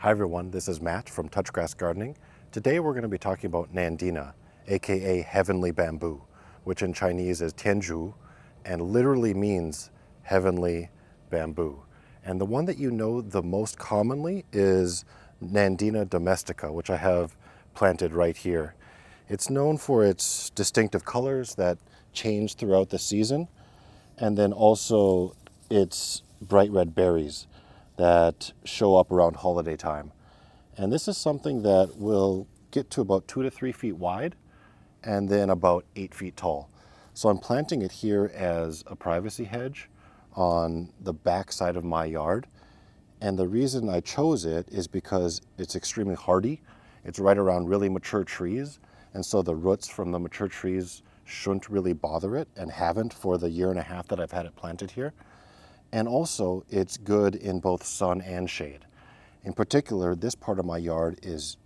Hi everyone, this is Matt from Touchgrass Gardening. Today we're going to be talking about Nandina, aka heavenly bamboo, which in Chinese is tianzhu and literally means heavenly bamboo. And the one that you know the most commonly is Nandina domestica, which I have planted right here. It's known for its distinctive colors that change throughout the season, and then also its bright red berries that show up around holiday time. And this is something that will get to about 2 to 3 feet wide and then about 8 feet tall. So I'm planting it here as a privacy hedge on the back side of my yard. And the reason I chose it is because it's extremely hardy. It's right around really mature trees. And so the roots from the mature trees shouldn't really bother it, and haven't for the year and a half that I've had it planted here. And also it's good in both sun and shade. In particular, this part of my yard is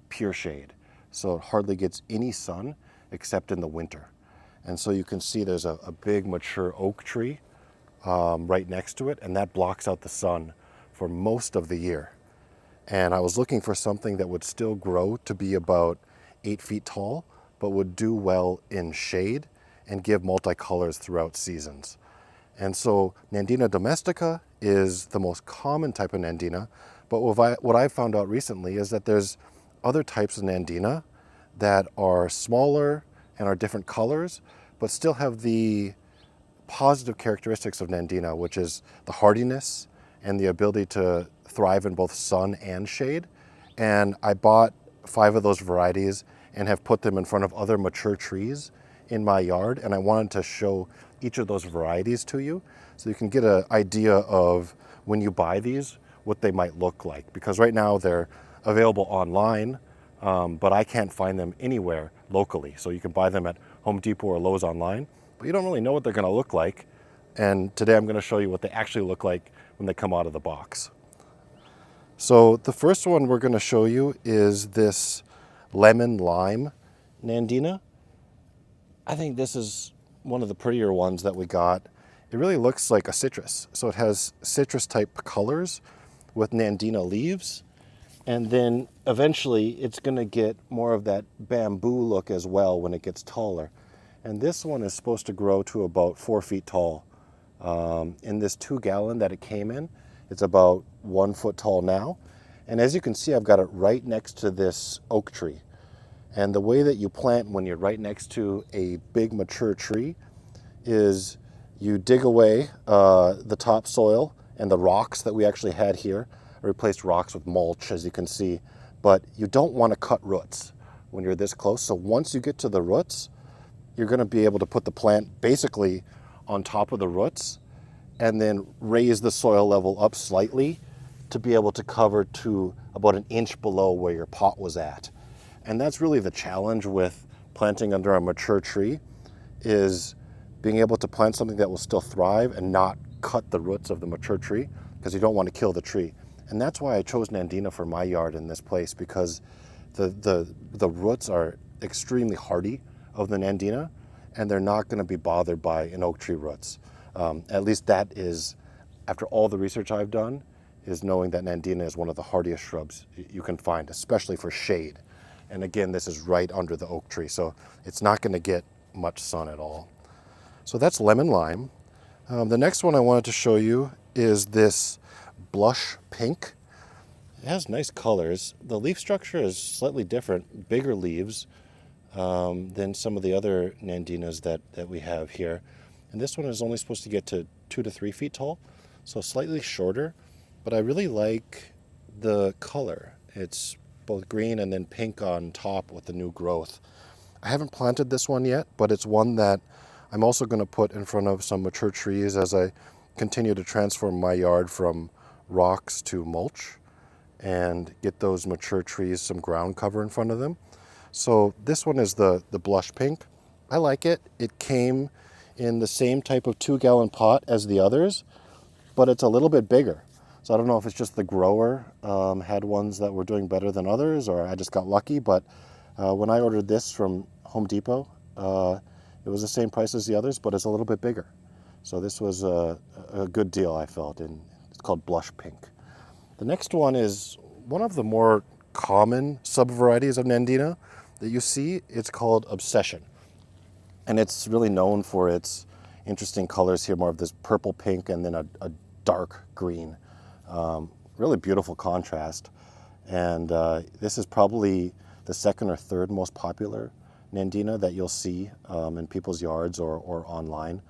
pure shade, so it hardly gets any sun except in the winter. And so you can see there's a big mature oak tree right next to it, and that blocks out the sun for most of the year. And I was looking for something that would still grow to be about 8 feet tall, but would do well in shade and give multicolors throughout seasons. And so Nandina domestica is the most common type of Nandina, but what I've found out recently is that there's other types of Nandina that are smaller and are different colors, but still have the positive characteristics of Nandina, which is the hardiness and the ability to thrive in both sun and shade. And I bought 5 of those varieties and have put them in front of other mature trees in my yard, and I wanted to show each of those varieties to you so you can get an idea of, when you buy these, what they might look like. Because right now they're available online, but I can't find them anywhere locally. So you can buy them at Home Depot or Lowe's online, but you don't really know what they're going to look like. And today I'm going to show you what they actually look like when they come out of the box. So the first one we're going to show you is this lemon lime Nandina. I think this is one of the prettier ones that we got. It really looks like a citrus. So it has citrus type colors with Nandina leaves. And then eventually it's going to get more of that bamboo look as well when it gets taller. And this one is supposed to grow to about 4 feet tall. In this 2-gallon that it came in, it's about 1 foot tall now. And as you can see, I've got it right next to this oak tree. And the way that you plant when you're right next to a big mature tree is you dig away the topsoil and the rocks that we actually had here. I replaced rocks with mulch, as you can see, but you don't want to cut roots when you're this close. So once you get to the roots, you're going to be able to put the plant basically on top of the roots and then raise the soil level up slightly to be able to cover to about 1 inch below where your pot was at. And that's really the challenge with planting under a mature tree, is being able to plant something that will still thrive and not cut the roots of the mature tree, because you don't want to kill the tree. And that's why I chose Nandina for my yard in this place, because the roots are extremely hardy of the Nandina, and they're not going to be bothered by an oak tree roots. At least that is, after all the research I've done, is knowing that Nandina is one of the hardiest shrubs you can find, especially for shade. And again, this is right under the oak tree, so it's not going to get much sun at all. So that's lemon lime. The next one I wanted to show you is this blush pink. It has nice colors. The leaf structure is slightly different, bigger leaves than some of the other Nandinas that we have here. And this one is only supposed to get to 2 to 3 feet tall, so slightly shorter, but I really like the color. It's both green and then pink on top with the new growth. I haven't planted this one yet, but it's one that I'm also going to put in front of some mature trees as I continue to transform my yard from rocks to mulch and get those mature trees some ground cover in front of them. So this one is the blush pink. I like it. It came in the same type of 2-gallon pot as the others, but it's a little bit bigger. So I don't know if it's just the grower had ones that were doing better than others, or I just got lucky, but when I ordered this from Home Depot, it was the same price as the others, but it's a little bit bigger. So this was a good deal, I felt, and it's called blush pink. The next one is one of the more common sub-varieties of Nandina that you see, it's called Obsession. And it's really known for its interesting colors here, more of this purple pink and then a dark green. Really beautiful contrast. And this is probably the second or third most popular Nandina that you'll see in people's yards or online,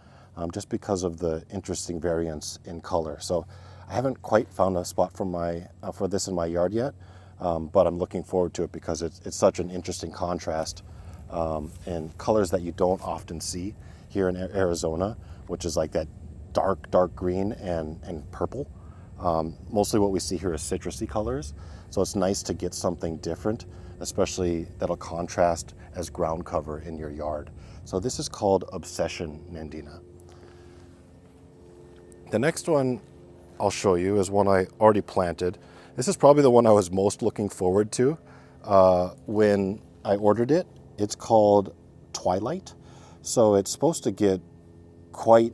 just because of the interesting variance in color. So I haven't quite found a spot for this in my yard yet, but I'm looking forward to it because it's such an interesting contrast and colors that you don't often see here in Arizona, which is like that dark green and purple. Mostly what we see here is citrusy colors, so it's nice to get something different, especially that'll contrast as ground cover in your yard. So this is called Obsession Nandina. The next one I'll show you is one I already planted. This is probably the one I was most looking forward to when I ordered it. It's called Twilight. So it's supposed to get quite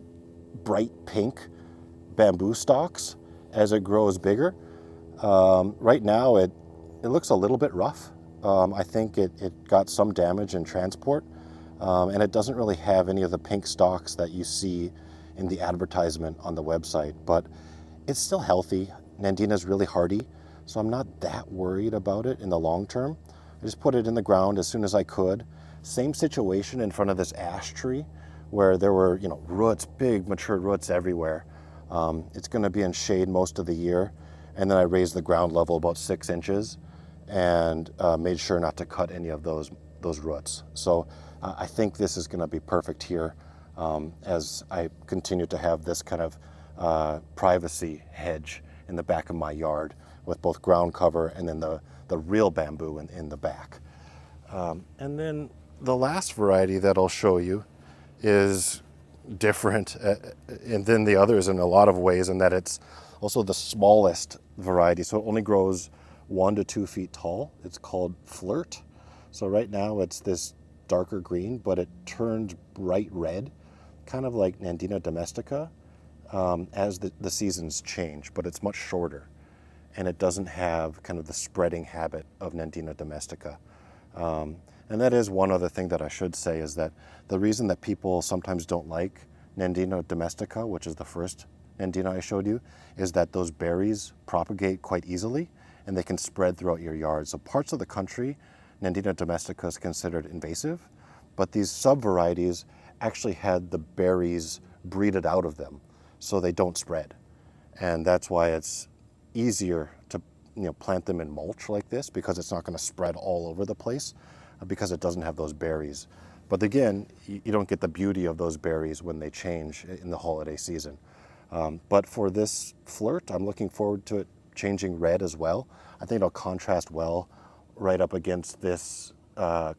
bright pink bamboo stalks as it grows bigger. Right now it looks a little bit rough. I think it got some damage in transport, and it doesn't really have any of the pink stalks that you see in the advertisement on the website, but it's still healthy. Nandina is really hardy, so I'm not that worried about it in the long term. I just put it in the ground as soon as I could. Same situation in front of this ash tree where there were, roots, big mature roots everywhere. It's going to be in shade most of the year, and then I raised the ground level about 6 inches and made sure not to cut any of those roots. So I think this is going to be perfect here as I continue to have this kind of privacy hedge in the back of my yard with both ground cover and then the real bamboo in the back. And then the last variety that I'll show you is different than the others in a lot of ways, in that it's also the smallest variety. So it only grows 1 to 2 feet tall. It's called Flirt. So right now it's this darker green, but it turns bright red, kind of like Nandina domestica, as the seasons change, but it's much shorter. And it doesn't have kind of the spreading habit of Nandina domestica. And that is one other thing that I should say, is that the reason that people sometimes don't like Nandina domestica, which is the first Nandina I showed you, is that those berries propagate quite easily and they can spread throughout your yard. So parts of the country, Nandina domestica is considered invasive, but these sub-varieties actually had the berries breeded out of them so they don't spread. And that's why it's easier to plant them in mulch like this, because it's not going to spread all over the place because it doesn't have those berries. But again, you don't get the beauty of those berries when they change in the holiday season. But for this Flirt, I'm looking forward to it changing red as well. I think it'll contrast well right up against this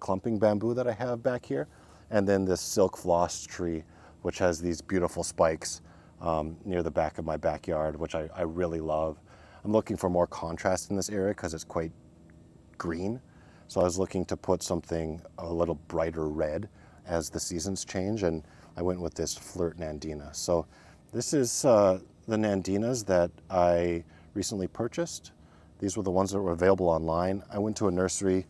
clumping bamboo that I have back here, and then this silk floss tree, which has these beautiful spikes near the back of my backyard, which I really love. I'm looking for more contrast in this area because it's quite green. So I was looking to put something a little brighter red as the seasons change, and I went with this Flirt Nandina. So this is the Nandinas that I recently purchased. These were the ones that were available online. I went to a nursery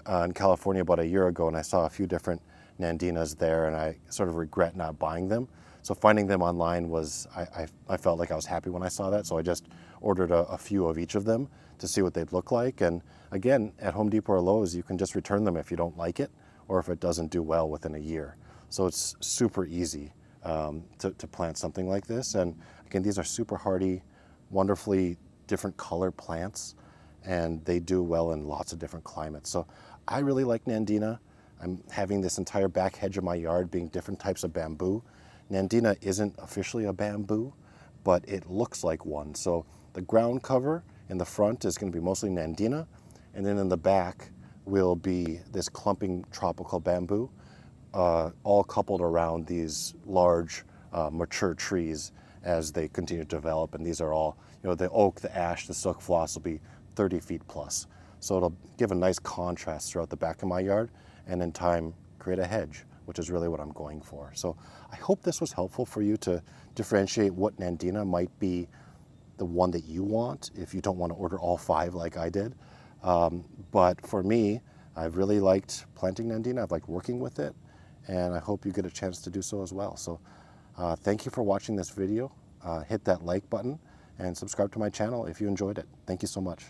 in California about a year ago, and I saw a few different Nandinas there, and I sort of regret not buying them. So finding them online was, I felt like I was happy when I saw that, so I just ordered a few of each of them to see what they'd look like. And again, at Home Depot or Lowe's, you can just return them if you don't like it, or if it doesn't do well within a year. So it's super easy to plant something like this. And again, these are super hardy, wonderfully different color plants, and they do well in lots of different climates. So I really like Nandina. I'm having this entire back hedge of my yard being different types of bamboo. Nandina isn't officially a bamboo, but it looks like one. So the ground cover in the front is going to be mostly Nandina, and then in the back will be this clumping tropical bamboo, all coupled around these large mature trees as they continue to develop. And these are all, the oak, the ash, the silk floss will be 30 feet plus. So it'll give a nice contrast throughout the back of my yard, and in time create a hedge, which is really what I'm going for. So I hope this was helpful for you to differentiate what Nandina might be the one that you want if you don't want to order all 5 like I did. But for me, I've really liked planting Nandina. I've liked working with it, and I hope you get a chance to do so as well. So thank you for watching this video. Hit that like button and subscribe to my channel if you enjoyed it. Thank you so much.